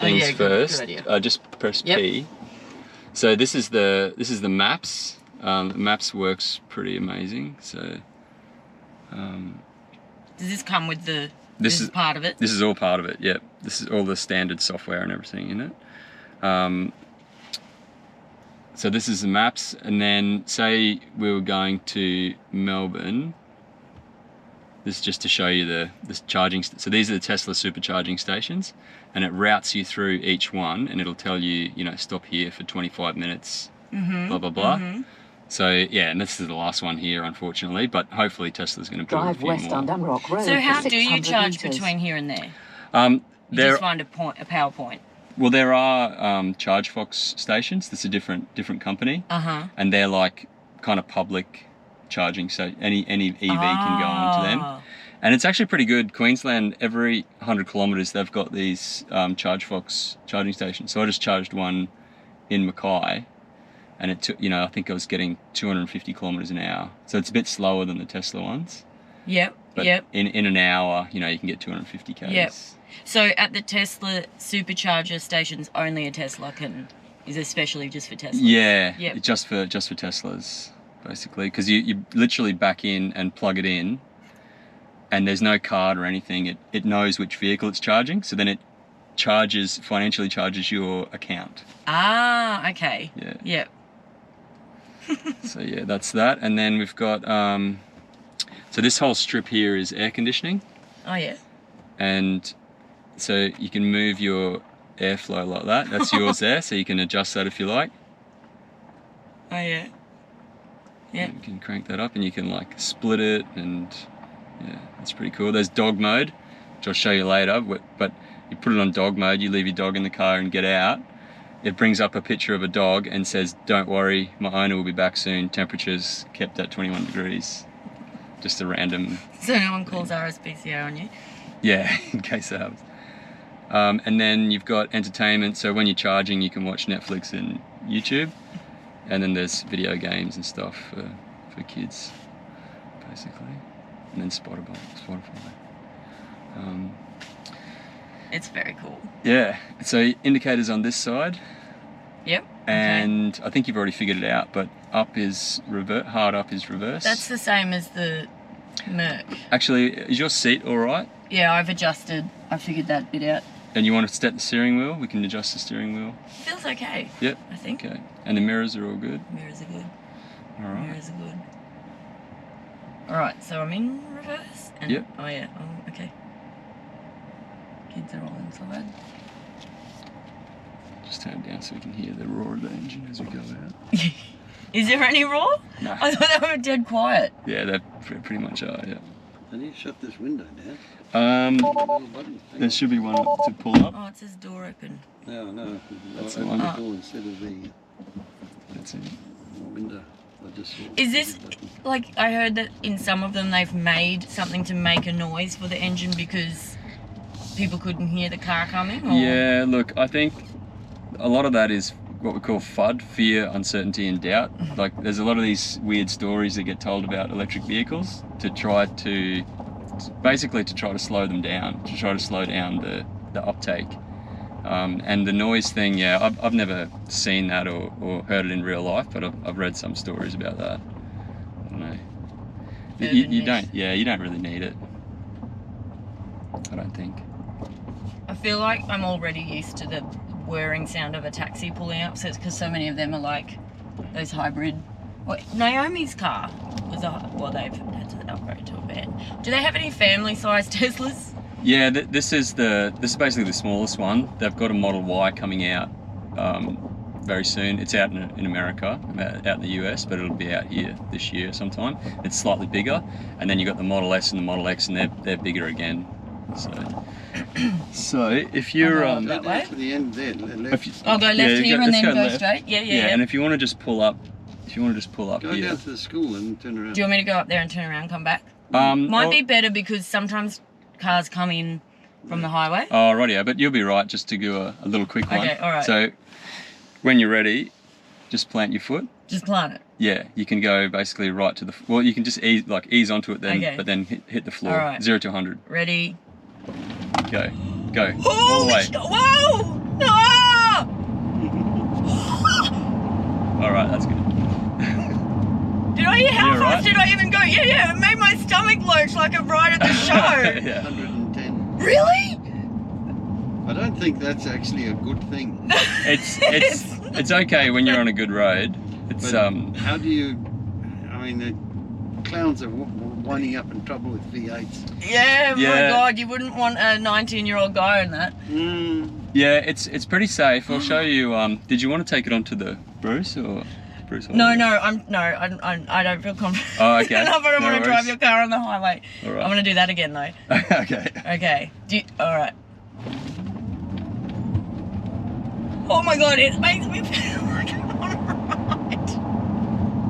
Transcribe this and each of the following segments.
things first. Good idea. Just press P. So this is the maps. Maps works pretty amazing. So does this come with the? This is part of it. This is all part of it. Yep. This is all the standard software and everything in it. So this is the maps, and then say we were going to Melbourne. This is just to show you the charging. So these are the Tesla supercharging stations, and it routes you through each one, and it'll tell you, stop here for 25 minutes, blah blah blah. So yeah, and this is the last one here, unfortunately, but hopefully Tesla's going to build a few west more. on Dunrock Road. So how for do you 600 charge meters. between here and there? You There, just find a power point. well, there are ChargeFox stations. That's a different company, and they're like kind of public charging, so any EV can go onto them. And it's actually pretty good. Queensland, every 100 kilometres, they've got these ChargeFox charging stations. So I just charged one in Mackay, and it took, I think I was getting 250 kilometres an hour. So it's a bit slower than the Tesla ones. Yep. But in an hour, you can get 250 k's. Yep. So at the Tesla supercharger stations, only a Tesla is especially just for Tesla. Yeah. Yep. Just for Teslas, basically, because you literally back in and plug it in, and there's no card or anything. It knows which vehicle it's charging, so then it financially charges your account. Ah, okay. Yeah. Yep. So yeah, that's that. And then we've got so this whole strip here is air conditioning. Oh yeah. And so you can move your airflow like that. That's yours there, so you can adjust that if you like. Oh yeah. Yeah. You can crank that up, and you can like split it, and yeah, that's pretty cool. There's dog mode, which I'll show you later, but you put it on dog mode, you leave your dog in the car and get out. It brings up a picture of a dog and says, "Don't worry, my owner will be back soon. Temperatures kept at 21 degrees." Just a random... So no one calls RSPCA on you? Yeah, in case that happens. And then you've got entertainment, so when you're charging you can watch Netflix and YouTube. And then there's video games and stuff for kids, basically. And then Spotify. It's very cool. Yeah, so indicators on this side. Yep. And I think you've already figured it out, but up is hard up is reverse. That's the same as the Merc. Actually, is your seat all right? Yeah, I figured that bit out. And you want to step the steering wheel? We can adjust the steering wheel. Feels okay. Yep. I think. Okay. And the mirrors are all good? Mirrors are good. All right. Mirrors are good. Alright, so I'm in reverse? And, Yep. Oh yeah, okay. Kids are all inside. Just turn it down so we can hear the roar of the engine as we go out. Is there any roar? No. I thought they were dead quiet. Yeah, they pretty much are, yeah. I need to shut this window down. There should be one to pull up. Oh, it says door open. No. That's I the opened one. the door instead of the That's it. window. I just saw Is the this, button. like, I heard that in some of them they've made something to make a noise for the engine because people couldn't hear the car coming? Or? Yeah, look, I think a lot of that is what we call FUD, fear, uncertainty and doubt. Like, there's a lot of these weird stories that get told about electric vehicles to try to slow them down, to try to slow down the uptake. And the noise thing, yeah, I've never seen that or heard it in real life, but I've read some stories about that. I don't know. You don't really need it. I don't think. I feel like I'm already used to the whirring sound of a taxi pulling up, so it's because so many of them are like those hybrid. Naomi's car was they've had to upgrade to a van. Do they have any family-sized Teslas? Yeah, this is basically the smallest one. They've got a Model Y coming out very soon. It's out in America, out in the US, but it'll be out here this year sometime. It's slightly bigger, and then you've got the Model S and the Model X, and they're bigger again. So if you're that way? To the end there. Left. I'll go left here and then go straight. Yeah. And if you want to just pull up, Go here. down to the school and turn around. Do you want me to go up there and turn around and come back? Might be better because sometimes cars come in from the highway. Oh, rightio, but you'll be right just to do a little quick one. Okay, all right. So when you're ready, just plant your foot. Just plant it. Yeah, you can go basically right to the... Well, you can just ease onto it then, Okay. but then hit the floor. All right. 0 to 100. Ready? Go. All the way. Whoa! I even go? Yeah, it made my stomach lurch like a ride at the show. Yeah. 110. Really? I don't think that's actually a good thing. It's okay when you're on a good road. It's But how do you? I mean, the clowns are winding up in trouble with V8s. Yeah, my Yeah. God, you wouldn't want a 19-year-old guy in that. yeah, it's pretty safe. I'll show you. Did you want to take it onto the Bruce or Bruce? No, I don't feel confident. Oh, okay. enough. I don't No want to drive worries. your car on the highway. All right. I'm going to do that again though. Okay. Okay. All right. Oh my God, it makes me feel like I'm on a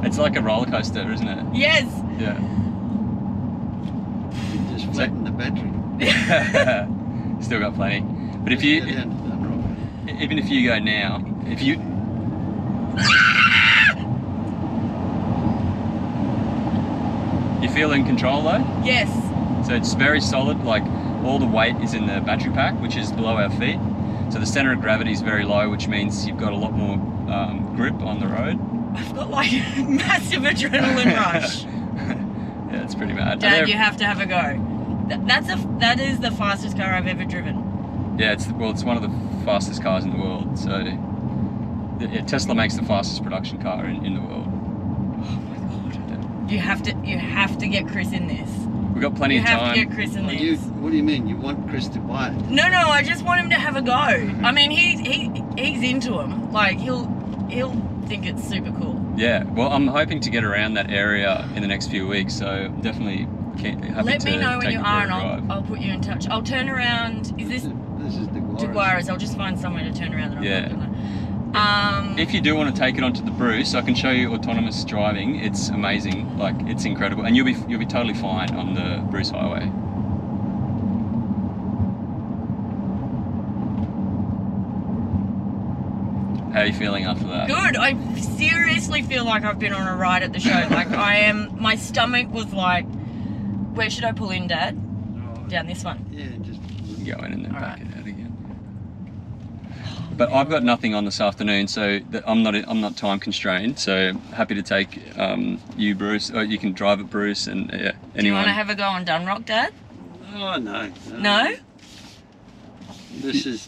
ride. It's like a roller coaster, isn't it? Yes. Yeah. You just flatten the battery. Still got plenty. But if Go you, down to Dunrock. even if you go now, if you, you feel in control though. Yes. So it's very solid. Like all the weight is in the battery pack, which is below our feet. So the center of gravity is very low, which means you've got a lot more grip on the road. I've got like a massive adrenaline rush. Yeah, it's pretty mad. Dad, you have to have a go. That is the fastest car I've ever driven. Yeah, it's one of the fastest cars in the world. So yeah, Tesla makes the fastest production car in the world. Oh my God. You have to get Chris in this. We've got plenty You of have time. to get Chris in this. What do you mean? You want Chris to buy it? No, I just want him to have a go. I mean, he's into him. Like he'll think it's super cool. Yeah, well, I'm hoping to get around that area in the next few weeks, so definitely happy Let to me know when take you it for are, a and drive. I'll put you in touch. I'll turn around. Is this This is the Deguaras? I'll just find somewhere to turn around. That I'm Yeah. not gonna. If you do want to take it onto the Bruce, I can show you autonomous driving. It's amazing, like it's incredible, and you'll be totally fine on the Bruce Highway. How are you feeling after that? Good. I seriously feel like I've been on a ride at the show. Like I am. My stomach was like, where should I pull in, Dad? Down this one. Yeah, just Go in and then All back right. it out again. But I've got nothing on this afternoon, so I'm not time constrained. So happy to take you, Bruce, or you can drive it, Bruce, and yeah, anyone. Do you want to have a go on Dunrock, Dad? Oh no. No.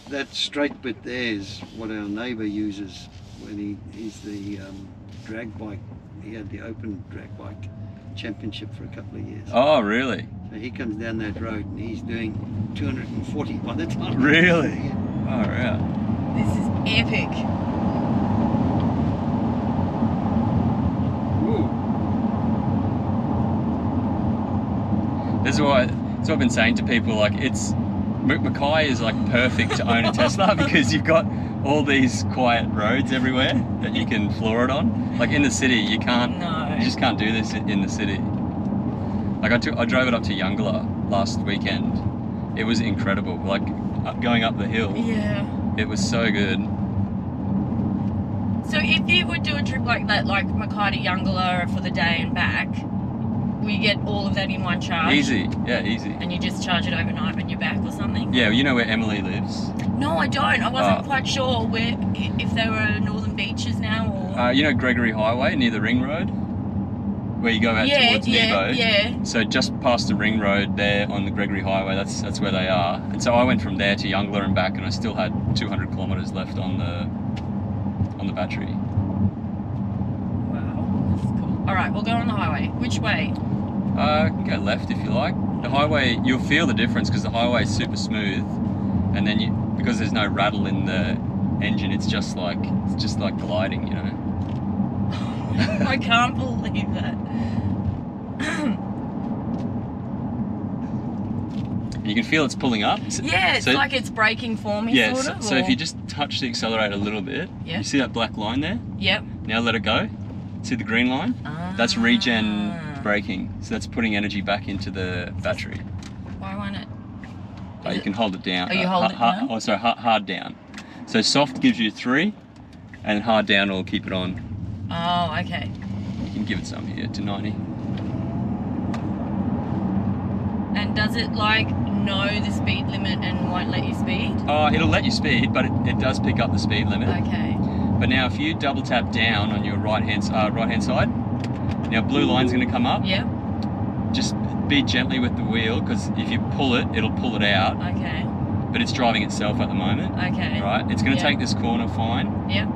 That straight bit there is what our neighbour uses when he's the drag bike. He had the open drag bike championship for a couple of years. Oh, really? So he comes down that road and he's doing 240 by the time. Really? Yeah. Oh, yeah. This is epic. Ooh. That's what I've been saying to people. Like, Mackay is like perfect to own a Tesla because you've got all these quiet roads everywhere that you can floor it on. Like in the city, you can't. No. You just can't do this in the city. Like I drove it up to Youngla last weekend. It was incredible. Like going up the hill. Yeah. It was so good. So if you would do a trip like that, like Mackay to Youngla for the day and back, we get all of that in one charge. Easy. Yeah, easy. And you just charge it overnight when you're back or something? Yeah, you know where Emily lives? No, I don't. I wasn't Oh. quite sure if they were northern beaches now or... You know Gregory Highway near the Ring Road? Where you go out towards Nebo? Yeah. So just past the Ring Road there on the Gregory Highway, that's where they are. And so I went from there to Youngla and back, and I still had 200 kilometres left on the battery. Wow, that's cool. All right, we'll go on the highway. Which way? You can go left if you like. The highway, you'll feel the difference because the highway is super smooth, and then because there's no rattle in the engine, it's just like gliding, you know. I can't believe that. You can feel it's pulling up. Yeah, it's So- like it's braking for me, Yeah, sort of. so or... if you just touch the accelerator a little bit, Yeah. you see that black line there? Yep. Now let it go. See the green line? That's regen Ah. braking. So that's putting energy back into the battery. Why won't it? You can hold it down. Oh, you hold it down? Oh, sorry, hard down. So soft gives you 3, and hard down will keep it on. Oh, okay. You can give it some here to 90. And does it like know the speed limit and won't let you speed? Oh, it'll let you speed, but it does pick up the speed limit. Okay. But now if you double tap down on your right hand side, Now blue line's going to come up. Yeah. Just be gently with the wheel, because if you pull it, it'll pull it out. Okay. But it's driving itself at the moment. Okay. Right? It's going to Yeah. take this corner fine. Yeah.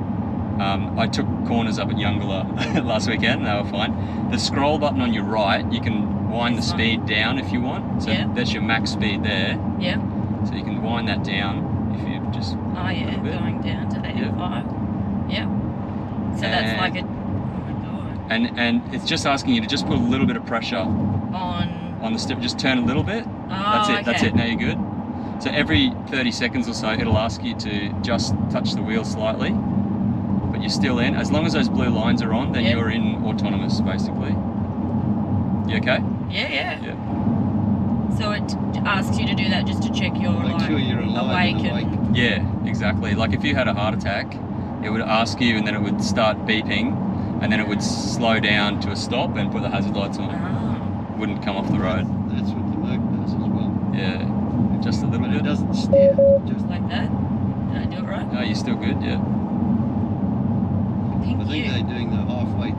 I took corners up at Youngala last weekend, they were fine. The scroll button on your right, you can wind the That's speed down if you want. So Yeah. that's your max speed there. Yeah. So you can wind that down if you just... Oh yeah, little bit. going down to 85. Yeah. So that's And- like a. Oh my And it's just asking you to just put a little bit of pressure god. on the step. Just turn a little bit. Oh, That's it. okay. That's it. Now you're good. So every 30 seconds or so, it'll ask you to just touch the wheel slightly, but you're still in. As long as those blue lines are on, then Yep. you're in autonomous, basically. You okay? Yeah. Yeah. So it asks you to do that just to check you're Make like sure you're alive and awake. Yeah, exactly. Like if you had a heart attack, it would ask you, and then it would start beeping, and then it would slow down to a stop and put the hazard lights on. Oh. Wouldn't come off the road. That's what the Merc does as well. Yeah, just a little But it bit. doesn't steer. Just Like that? Did I do it right? No, you're still good. Yeah. Thank I think you. they're doing the halfway